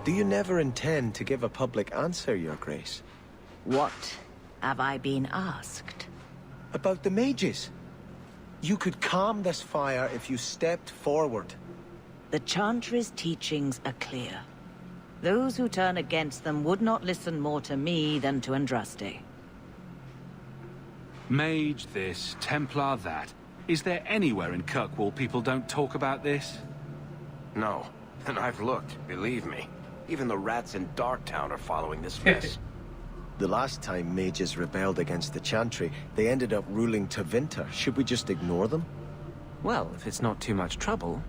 Do you never intend to give a public answer, Your Grace? What have I been asked? About the mages. You could calm this fire if you stepped forward. The Chantry's teachings are clear. Those who turn against them would not listen more to me than to Andraste. Mage this, Templar that. Is there anywhere in Kirkwall people don't talk about this? No. And I've looked, believe me. Even the rats in Darktown are following this mess. The last time mages rebelled against the Chantry, they ended up ruling Tevinter. Should we just ignore them? Well, if it's not too much trouble.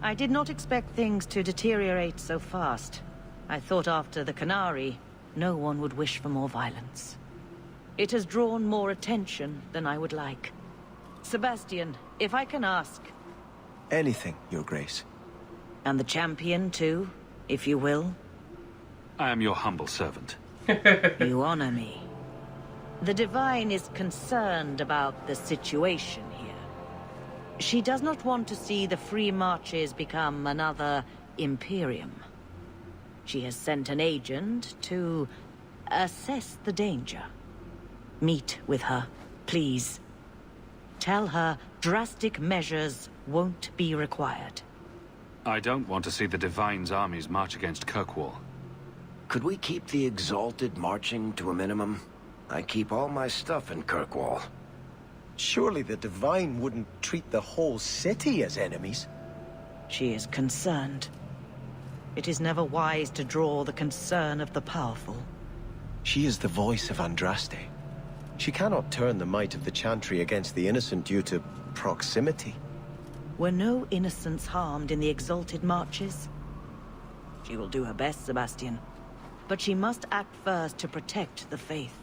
I did not expect things to deteriorate so fast. I thought after the Qunari, no one would wish for more violence. It has drawn more attention than I would like. Sebastian, if I can ask... Anything, Your Grace. And the Champion, too, if you will? I am your humble servant. You honor me. The Divine is concerned about the situation here. She does not want to see the Free Marches become another Imperium. She has sent an agent to assess the danger. Meet with her, please. Tell her drastic measures won't be required. I don't want to see the Divine's armies march against Kirkwall. Could we keep the Exalted marching to a minimum? I keep all my stuff in Kirkwall. Surely the Divine wouldn't treat the whole city as enemies. She is concerned. It is never wise to draw the concern of the powerful. She is the voice of Andraste. She cannot turn the might of the Chantry against the innocent due to proximity. Were no innocents harmed in the Exalted marches? She will do her best, Sebastian. But she must act first to protect the faith.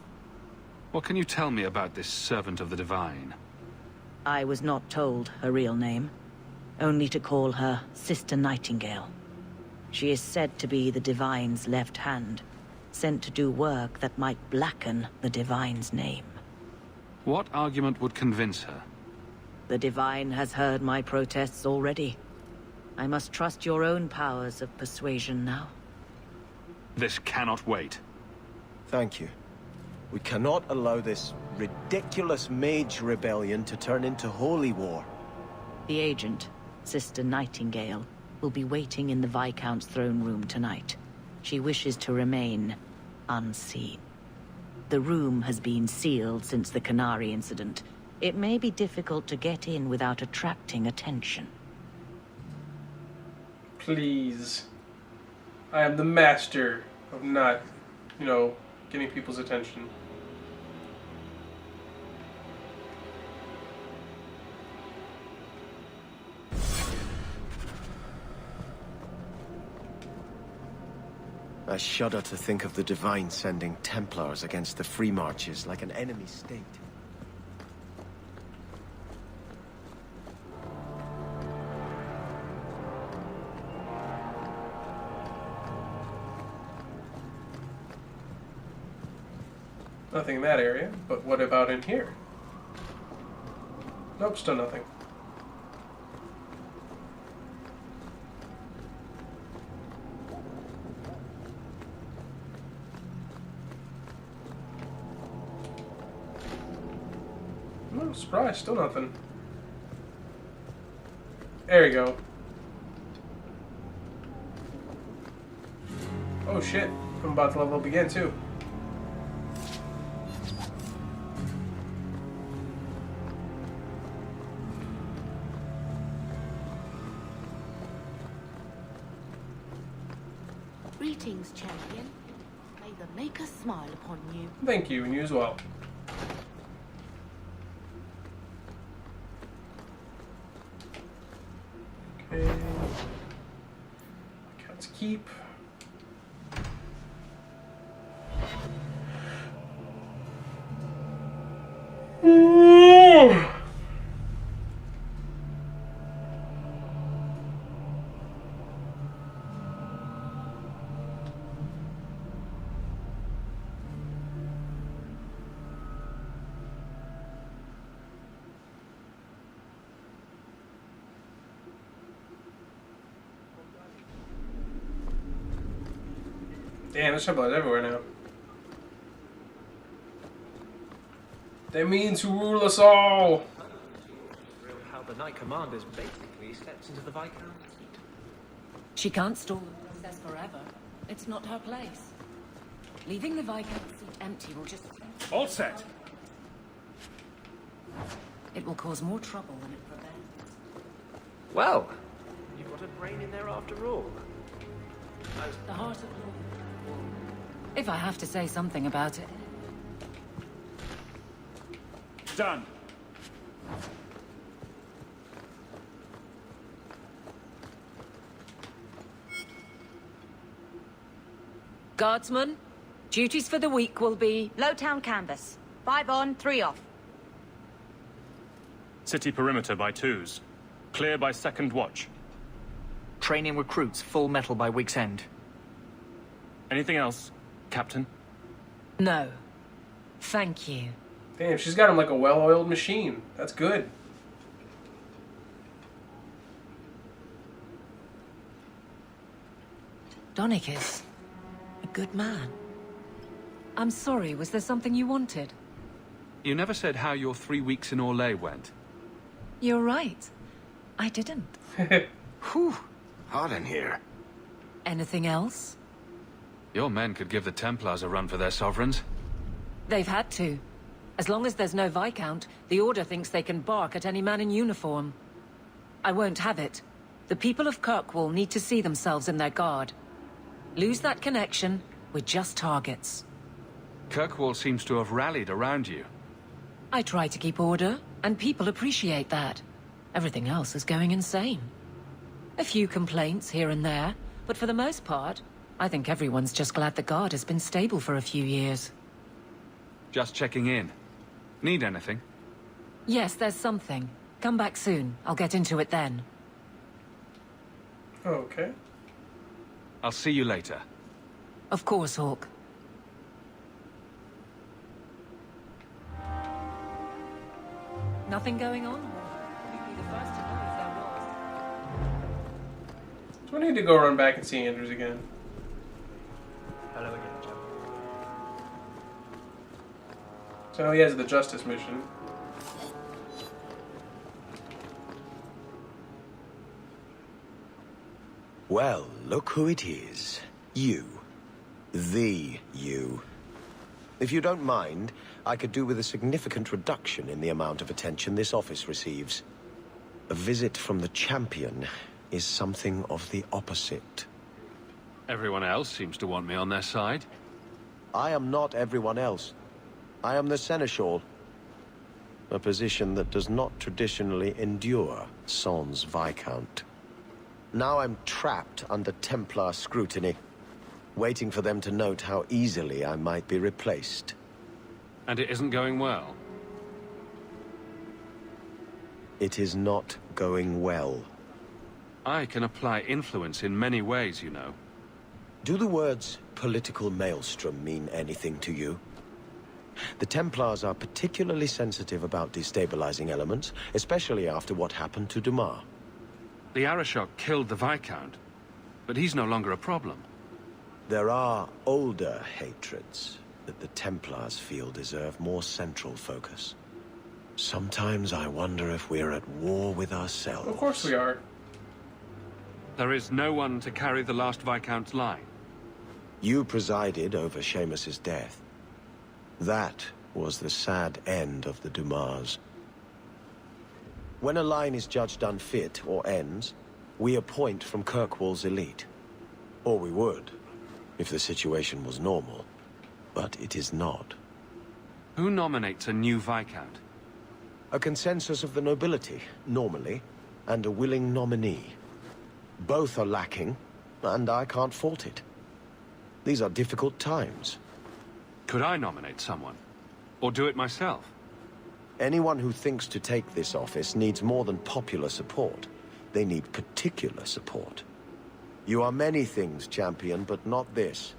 What can you tell me about this servant of the Divine? I was not told her real name. Only to call her Sister Nightingale. She is said to be the Divine's left hand, sent to do work that might blacken the Divine's name. What argument would convince her? The Divine has heard my protests already. I must trust your own powers of persuasion now. This cannot wait. Thank you. We cannot allow this ridiculous mage rebellion to turn into holy war. The agent, Sister Nightingale, will be waiting in the Viscount's throne room tonight. She wishes to remain unseen. The room has been sealed since the Qunari incident. It may be difficult to get in without attracting attention. Please. I am the master of not, getting people's attention. I shudder to think of the Divine sending Templars against the Free Marches like an enemy state. Nothing in that area, but what about in here? Nope, still nothing. No, surprise, still nothing. There we go. Oh shit, I'm about to level up again too. Greetings, Champion. May the Maker smile upon you. Thank you, and you as well. Okay. Cat's keep. Damn, there's Templars everywhere now. They mean to rule us all! How the Knight Commander's basically steps into the Viscount. She can't stall the process forever. It's not her place. Leaving the Viscount seat empty will just... All set. It will cause more trouble than it prevents. Well, you've got a brain in there after all. The heart of law. If I have to say something about it. Done. Guardsmen, duties for the week will be... Lowtown canvas. 5 on, 3 off. City perimeter by 2s. Clear by 2nd watch. Training recruits full metal by week's end. Anything else, Captain? No. Thank you. Damn, she's got him like a well-oiled machine. That's good. Donicus. A good man. I'm sorry, was there something you wanted? You never said how your 3 weeks in Orlais went. You're right. I didn't. Whew. Hot in here. Anything else? Your men could give the Templars a run for their sovereigns. They've had to. As long as there's no Viscount, the Order thinks they can bark at any man in uniform. I won't have it. The people of Kirkwall need to see themselves in their guard. Lose that connection, we're just targets. Kirkwall seems to have rallied around you. I try to keep order, and people appreciate that. Everything else is going insane. A few complaints here and there, but for the most part, I think everyone's just glad the guard has been stable for a few years. Just checking in. Need anything? Yes, there's something. Come back soon. I'll get into it then. Okay. I'll see you later. Of course, Hawke. Nothing going on? You'd be the first to know if there was. Do I need to go run back and see Andrews again? Hello again, Champion. So I know he has the Justice mission. Well, look who it is. You. The you. If you don't mind, I could do with a significant reduction in the amount of attention this office receives. A visit from the Champion is something of the opposite. Everyone else seems to want me on their side. I am not everyone else. I am the Seneschal. A position that does not traditionally endure sans Viscount. Now I'm trapped under Templar scrutiny, waiting for them to note how easily I might be replaced. And it isn't going well. It is not going well. I can apply influence in many ways, you know. Do the words political maelstrom mean anything to you? The Templars are particularly sensitive about destabilizing elements, especially after what happened to Dumas. The Arashok killed the Viscount, but he's no longer a problem. There are older hatreds that the Templars feel deserve more central focus. Sometimes I wonder if we're at war with ourselves. Of course we are. There is no one to carry the last Viscount's line. You presided over Seamus's death. That was the sad end of the Dumas. When a line is judged unfit or ends, we appoint from Kirkwall's elite. Or we would, if the situation was normal. But it is not. Who nominates a new Viscount? A consensus of the nobility, normally, and a willing nominee. Both are lacking, and I can't fault it. These are difficult times. Could I nominate someone? Or do it myself? Anyone who thinks to take this office needs more than popular support. They need particular support. You are many things, Champion, but not this.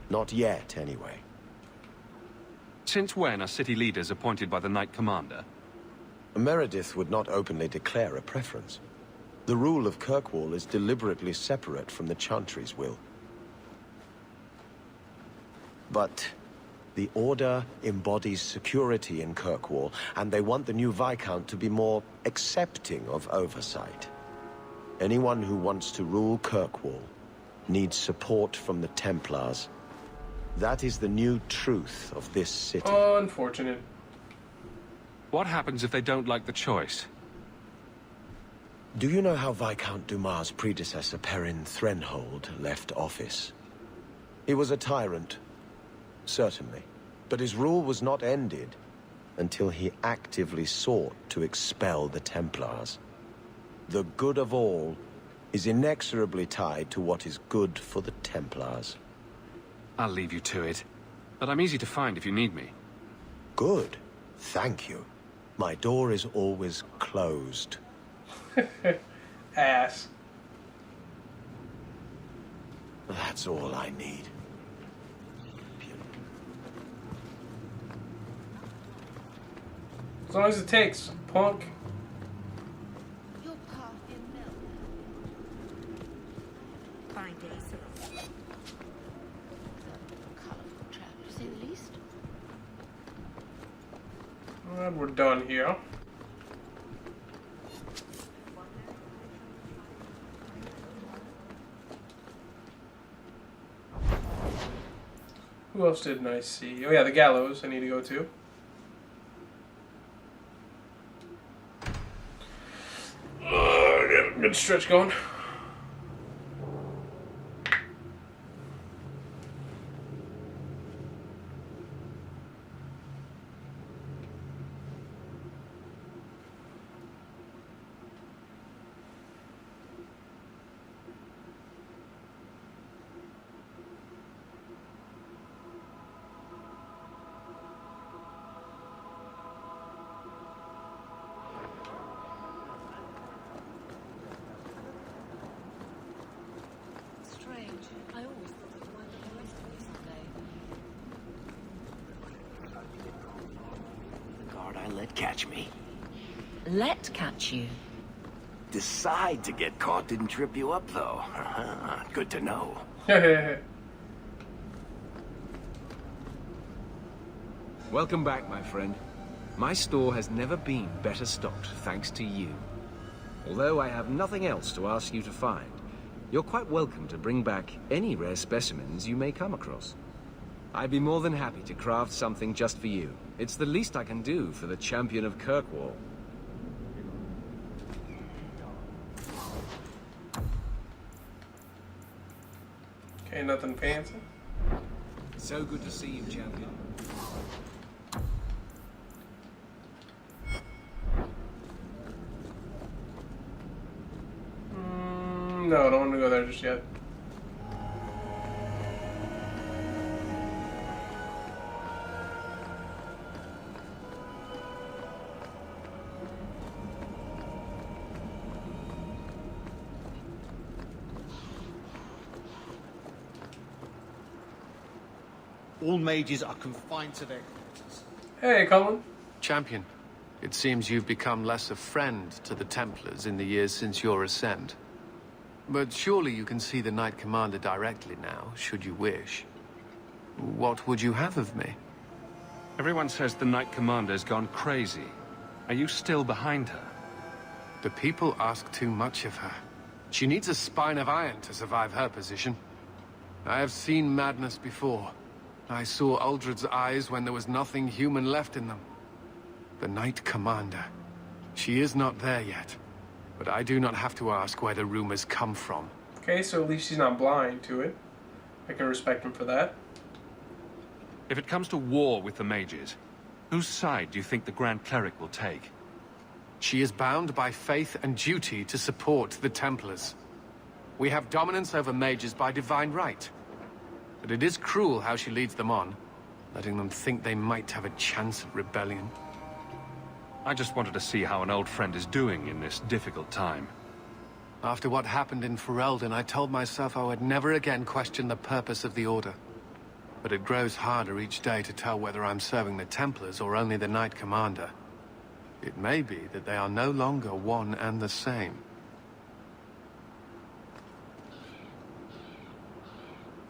Not yet, anyway. Since when are city leaders appointed by the Knight Commander? Meredith would not openly declare a preference. The rule of Kirkwall is deliberately separate from the Chantry's will. But the Order embodies security in Kirkwall, and they want the new Viscount to be more accepting of oversight. Anyone who wants to rule Kirkwall needs support from the Templars. That is the new truth of this city. Unfortunate. What happens if they don't like the choice? Do you know how Viscount Dumas' predecessor Perrin Threnhold left office? He was a tyrant, certainly, but his rule was not ended until he actively sought to expel the Templars. The good of all is inexorably tied to what is good for the Templars. I'll leave you to it. But I'm easy to find if you need me. Good. Thank you. My door is always closed. Ass. That's all I need. As long as it takes, punk. Your path in milk. Fine day, sir. Colourful trap, to say the least. And we're done here. Who else didn't I see? Oh yeah, the gallows I need to go to. Good stretch going. Strange. I always thought it might be the rest of me someday. The guard I let catch me. Let catch you. Decide to get caught didn't trip you up, though. Good to know. Welcome back, my friend. My store has never been better stocked, thanks to you. Although I have nothing else to ask you to find, you're quite welcome to bring back any rare specimens you may come across. I'd be more than happy to craft something just for you. It's the least I can do for the Champion of Kirkwall. Okay, nothing fancy. So good to see you, Champion. No, I don't want to go there just yet. All mages are confined to their quarters. Hey, Colin. Champion, it seems you've become less a friend to the Templars in the years since your ascent. But surely you can see the Knight Commander directly now, should you wish. What would you have of me? Everyone says the Knight Commander's gone crazy. Are you still behind her? The people ask too much of her. She needs a spine of iron to survive her position. I have seen madness before. I saw Uldred's eyes when there was nothing human left in them. The Knight Commander. She is not there yet. But I do not have to ask where the rumors come from. Okay, so at least he's not blind to it. I can respect him for that. If it comes to war with the mages, whose side do you think the Grand Cleric will take? She is bound by faith and duty to support the Templars. We have dominance over mages by divine right. But it is cruel how she leads them on, letting them think they might have a chance at rebellion. I just wanted to see how an old friend is doing in this difficult time. After what happened in Ferelden, I told myself I would never again question the purpose of the Order. But it grows harder each day to tell whether I'm serving the Templars or only the Knight Commander. It may be that they are no longer one and the same.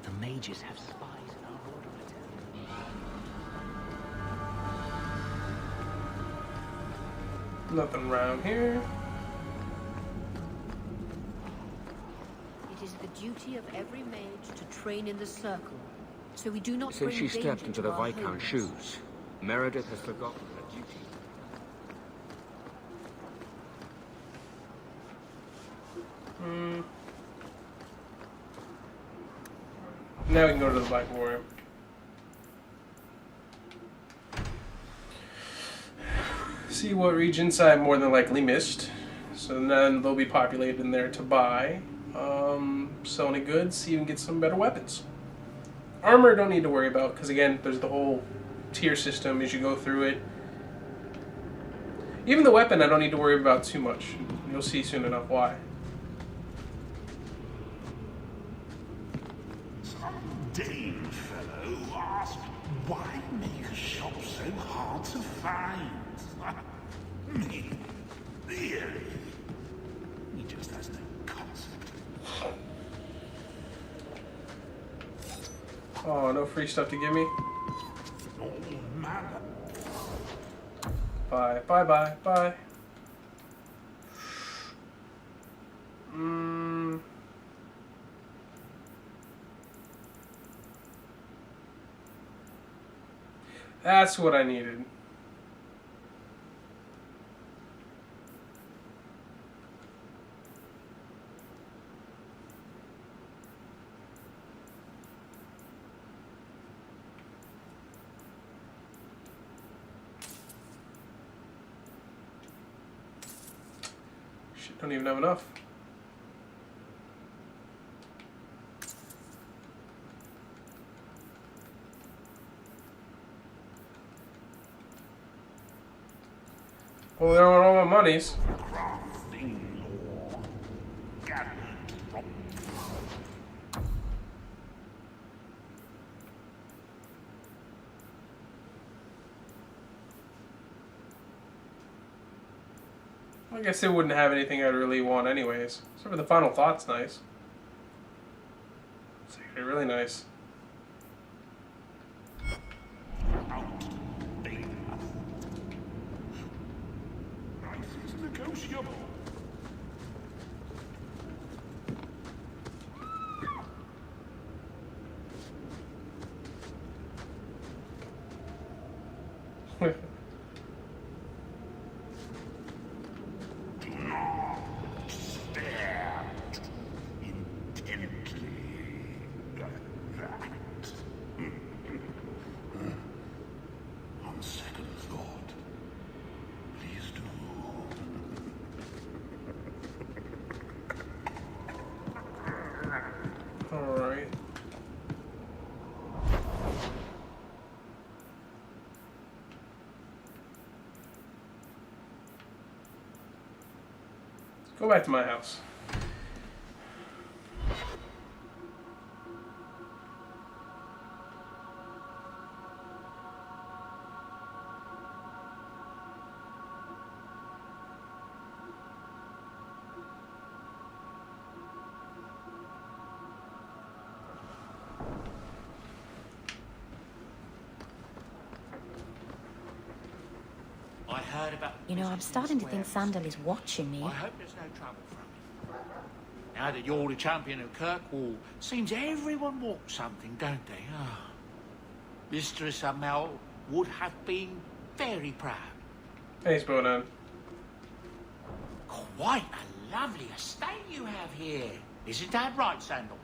The mages have spies in our order, I tell you. Nothing around here. It is the duty of every mage to train in the circle, so we do not Since bring she stepped danger into to the our Viscount's homes. shoes, Meredith has forgotten her duty. Now we can go to the Black Warrior. See what regions I more than likely missed. So then they'll be populated in there to buy. Sell any goods, even get some better weapons. Armor don't need to worry about, because again, there's the whole tier system as you go through it. Even the weapon I don't need to worry about too much. You'll see soon enough why. Dame fellow asked, why make a shop so hard to find? Me? Really? He just has no concept. Oh, no free stuff to give me? Oh, man. Bye, bye, bye, bye. That's what I needed. Shit, don't even have enough. Well, they don't want all my monies. I guess they wouldn't have anything I'd really want anyways. Except for the final thought's nice. It's actually really nice. Negotiable. Do not stare intently like that. On second thought, please do. Alright. Go back to my house. I heard about... You know, I'm starting to think Sandal is watching me. I hope there's no trouble from him. Now that you're the champion of Kirkwall, seems everyone wants something, don't they? Oh. Mistress Amel would have been very proud. Thanks, Bonan. Quite a lovely estate you have here. Isn't that right, Sandal?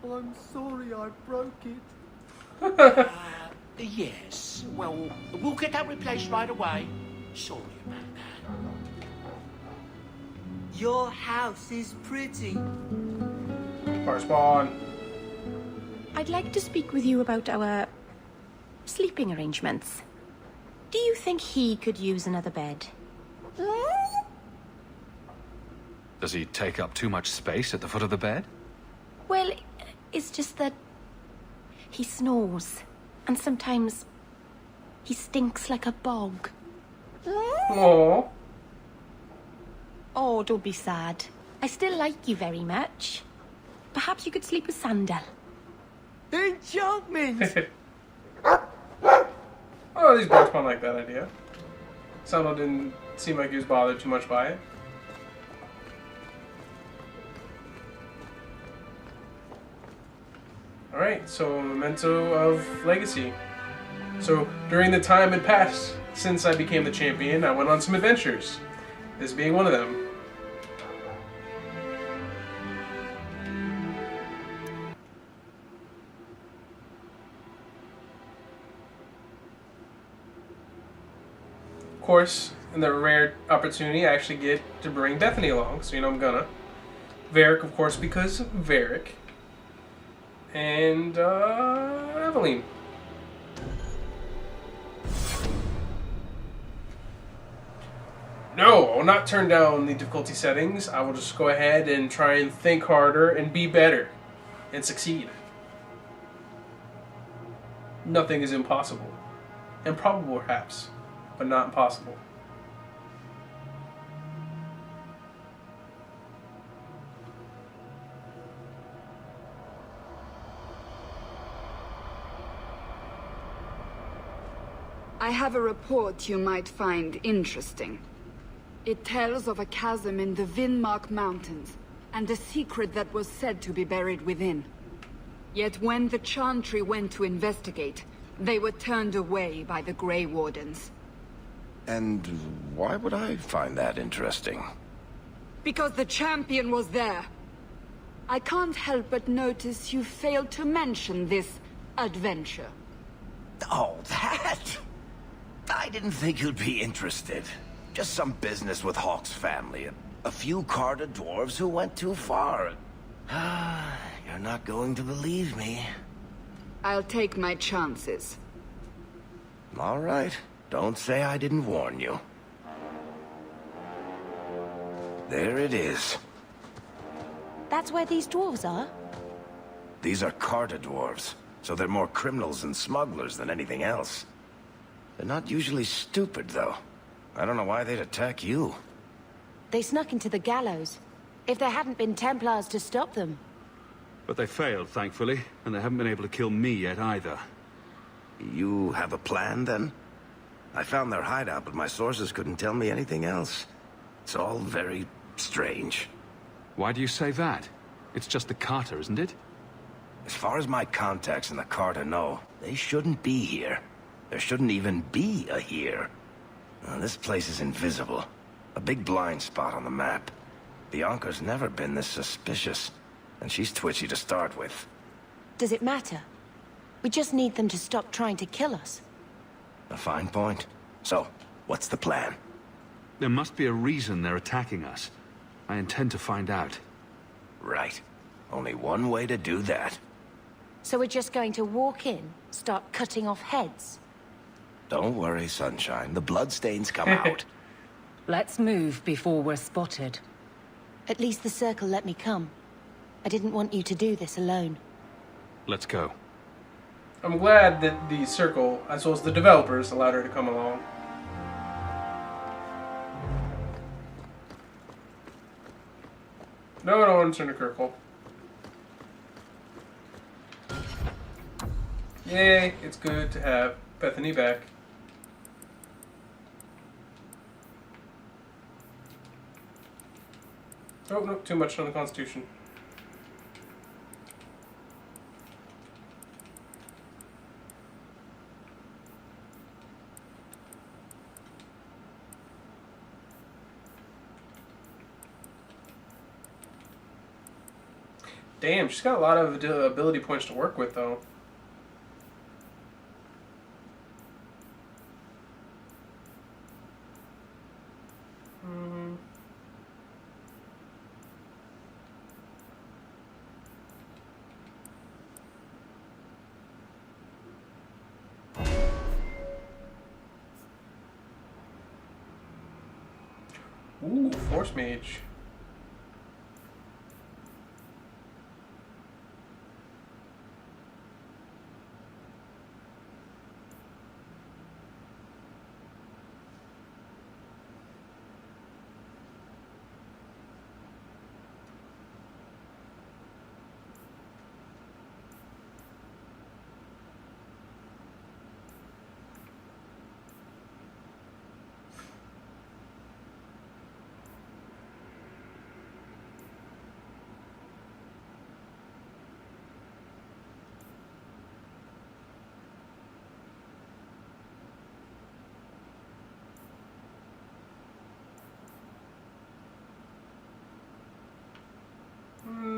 I'm sorry I broke it. Yes. Well, we'll get that replaced right away. Sorry about that. Your house is pretty. Darkspawn. I'd like to speak with you about our sleeping arrangements. Do you think he could use another bed? Does he take up too much space at the foot of the bed? Well, it's just that he snores, and sometimes he stinks like a bog. Aww. Oh, don't be sad. I still like you very much. Perhaps you could sleep with Sandal. Enchantment! Oh, these Darkspawn like that idea. Sano didn't seem like he was bothered too much by it. Alright, so Memento of Legacy. So, during the time it passed since I became the champion, I went on some adventures. This being one of them. Of course, in the rare opportunity, I actually get to bring Bethany along, so you know I'm gonna. Varric, of course, because Varric. And, Eveline. No, I will not turn down the difficulty settings. I will just go ahead and try and think harder and be better. And succeed. Nothing is impossible. Improbable, perhaps, but not impossible. I have a report you might find interesting. It tells of a chasm in the Vinmark Mountains, and a secret that was said to be buried within. Yet when the Chantry went to investigate, they were turned away by the Grey Wardens. And why would I find that interesting? Because the champion was there. I can't help but notice you failed to mention this adventure. Oh, that? I didn't think you'd be interested. Just some business with Hawke's family. A few carded dwarves who went too far. You're not going to believe me. I'll take my chances. All right. Don't say I didn't warn you. There it is. That's where these dwarves are? These are carded dwarves, so they're more criminals and smugglers than anything else. They're not usually stupid, though. I don't know why they'd attack you. They snuck into the gallows. If there hadn't been Templars to stop them. But they failed, thankfully, and they haven't been able to kill me yet either. You have a plan, then? I found their hideout, but my sources couldn't tell me anything else. It's all very strange. Why do you say that? It's just the Carter, isn't it? As far as my contacts in the Carter know, they shouldn't be here. There shouldn't even be a here. This place is invisible. A big blind spot on the map. Bianca's never been this suspicious, and she's twitchy to start with. Does it matter? We just need them to stop trying to kill us. A fine point. So, what's the plan? There must be a reason they're attacking us. I intend to find out. Right. Only one way to do that. So we're just going to walk in, start cutting off heads? Don't worry, Sunshine. The bloodstains come out. Let's move before we're spotted. At least the Circle let me come. I didn't want you to do this alone. Let's go. I'm glad that the Circle, as well as the developers, allowed her to come along. No, I don't want to turn to Kirkwall. Yay, it's good to have Bethany back. Oh, no, too much on the Constitution. Damn, she's got a lot of ability points to work with, though. Ooh, Force Mage.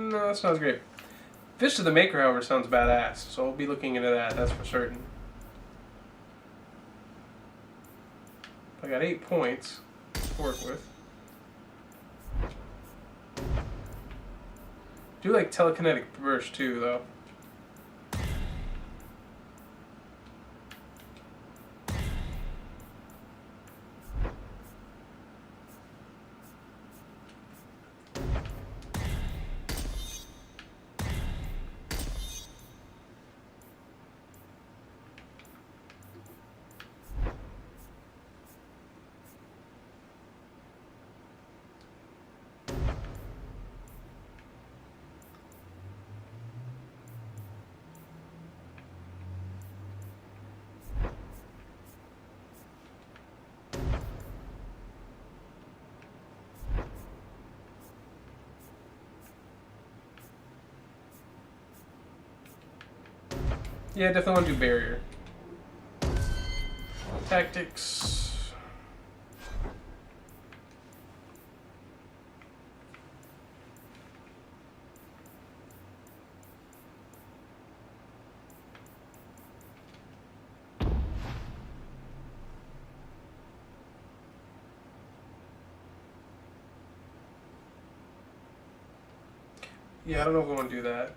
No, that sounds great. Fist of the Maker, however, sounds badass, so I'll be looking into that, that's for certain. I got 8 points to work with. Do like telekinetic burst too, though. Yeah, definitely want to do barrier. Tactics. Yeah, I don't know if I want to do that.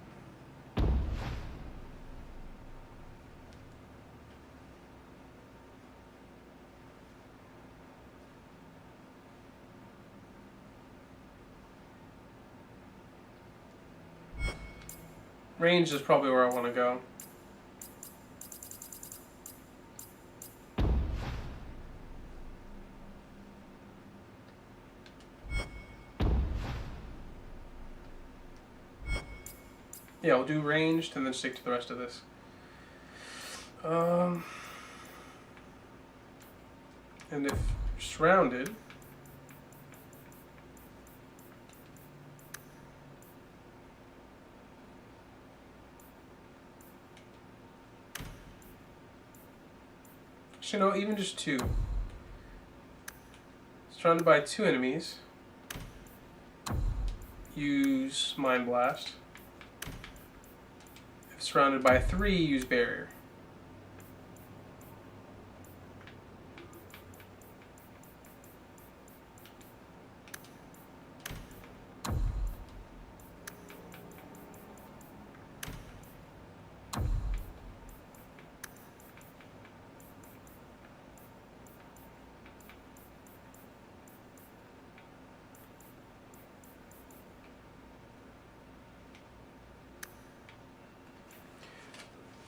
Range is probably where I want to go. Yeah, we'll do ranged and then stick to the rest of this. And if surrounded, you know, even just 2. Surrounded by 2 enemies, use Mind Blast. If surrounded by 3, use Barrier.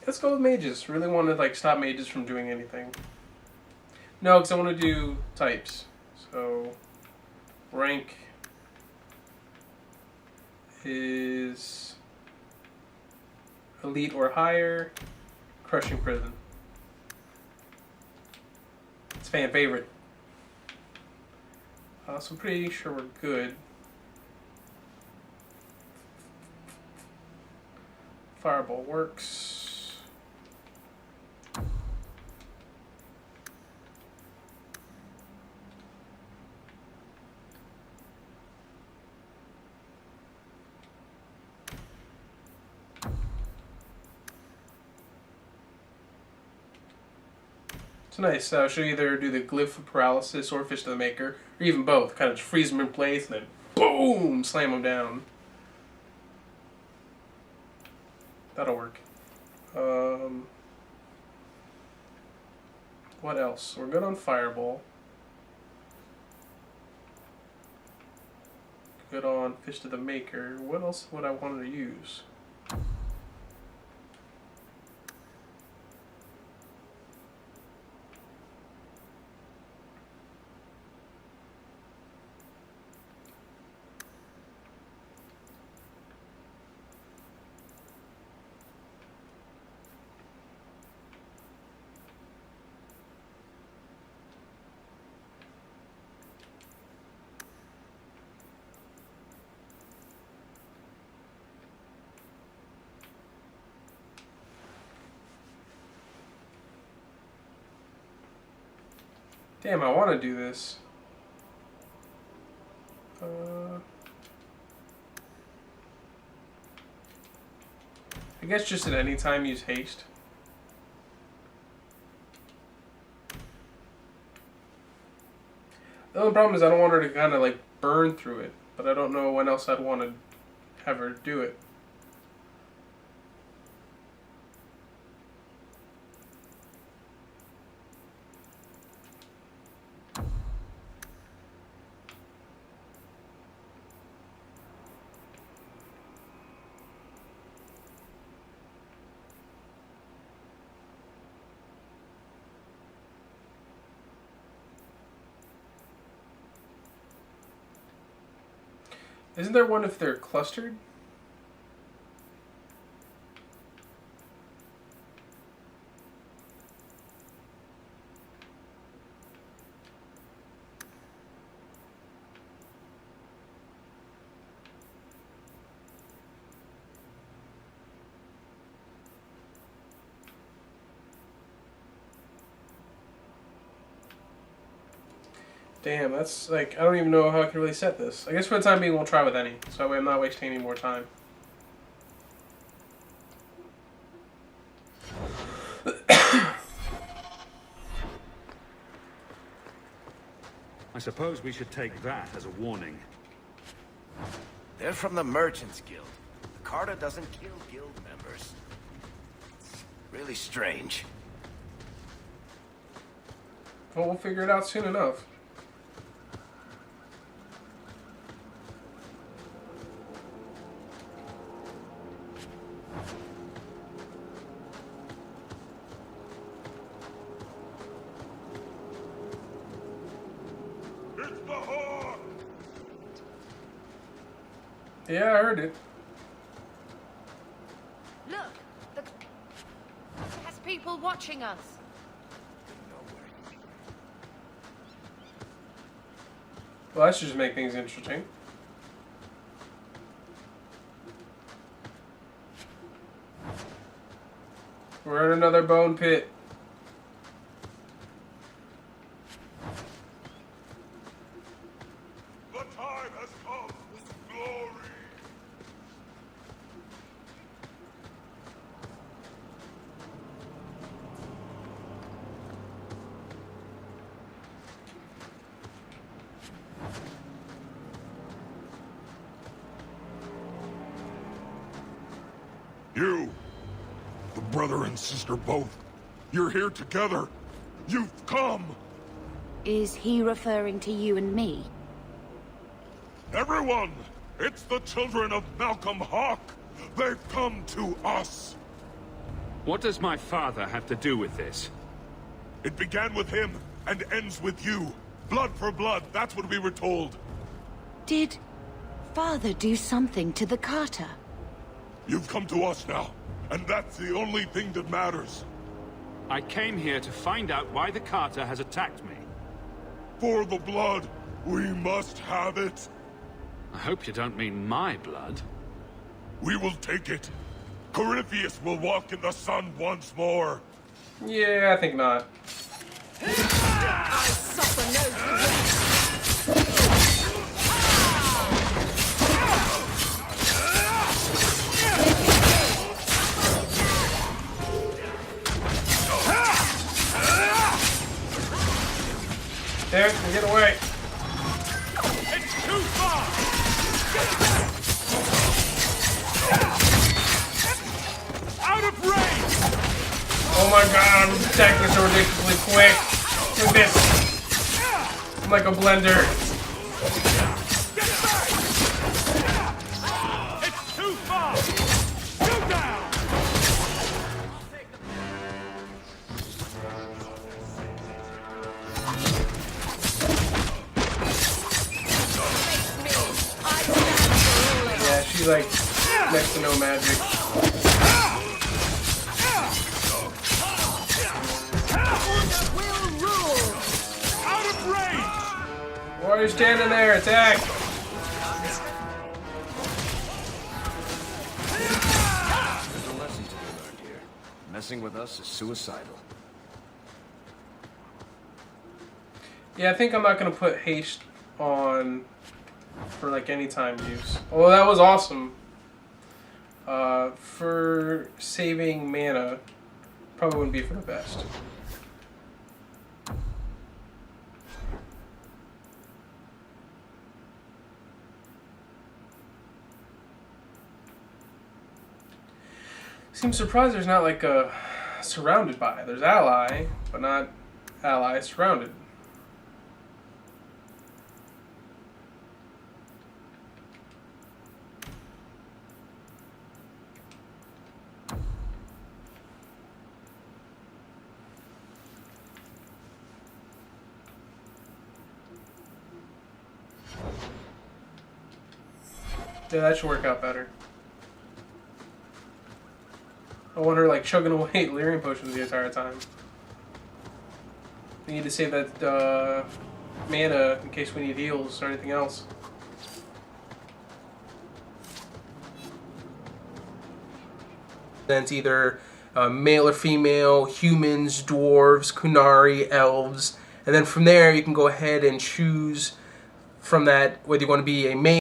Let's go with mages. Really want to like stop mages from doing anything. No, because I want to do types. So rank is elite or higher. Crushing prison. It's fan favorite. So I'm pretty sure we're good. Fireball works. It's nice. I should either do the Glyph of Paralysis or Fist of the Maker, or even both. Kind of just freeze them in place and then boom, slam them down. That'll work. What else? We're good on Fireball. Good on Fist of the Maker. What else would I want to use? Damn, I want to do this. I guess just at any time use haste. The only problem is I don't want her to kind of like burn through it, but I don't know when else I'd want to have her do it. Isn't there one if they're clustered? Damn, that's like, I don't even know how I can really set this. I guess for the time being we'll try with any, so that way I'm not wasting any more time. I suppose we should take that as a warning. They're from the Merchants Guild. The Carta doesn't kill guild members. It's really strange. Well, we'll figure it out soon enough. Yeah, I heard it. Look, it has people watching us. Well, that should just make things interesting. We're in another bone pit. You, the brother and sister both, you're here together. You've come. Is he referring to you and me? Everyone, it's the children of Malcolm Hawke. They've come to us. What does my father have to do with this? It began with him and ends with you. Blood for blood, that's what we were told. Did Father do something to the Carta? You've come to us now, and that's the only thing that matters. I came here to find out why the Carta has attacked me. For the blood, we must have it. I hope you don't mean my blood. We will take it. Corypheus will walk in the sun once more. Yeah, I think not. I suffer no threat. There, get away. It's too far! Out of range! Oh my god, I'm attacking so ridiculously quick. Look at this. I'm like a blender. It's too far! You down! Yeah, she's like next to no magic. Out of range! Why are you standing there? Attack! There's a lesson to be learned here. Messing with us is suicidal. Yeah, I think I'm not gonna put haste on for like any time use. Although that was awesome. For saving mana, probably wouldn't be for the best. Seems surprised there's not like a surrounded by. There's ally, but not ally surrounded. Yeah, that should work out better. I want her like chugging away Lyrium potions the entire time. We need to save that mana in case we need heals or anything else. Then it's either male or female, humans, dwarves, Qunari, elves, and then from there you can go ahead and choose from that whether you want to be a male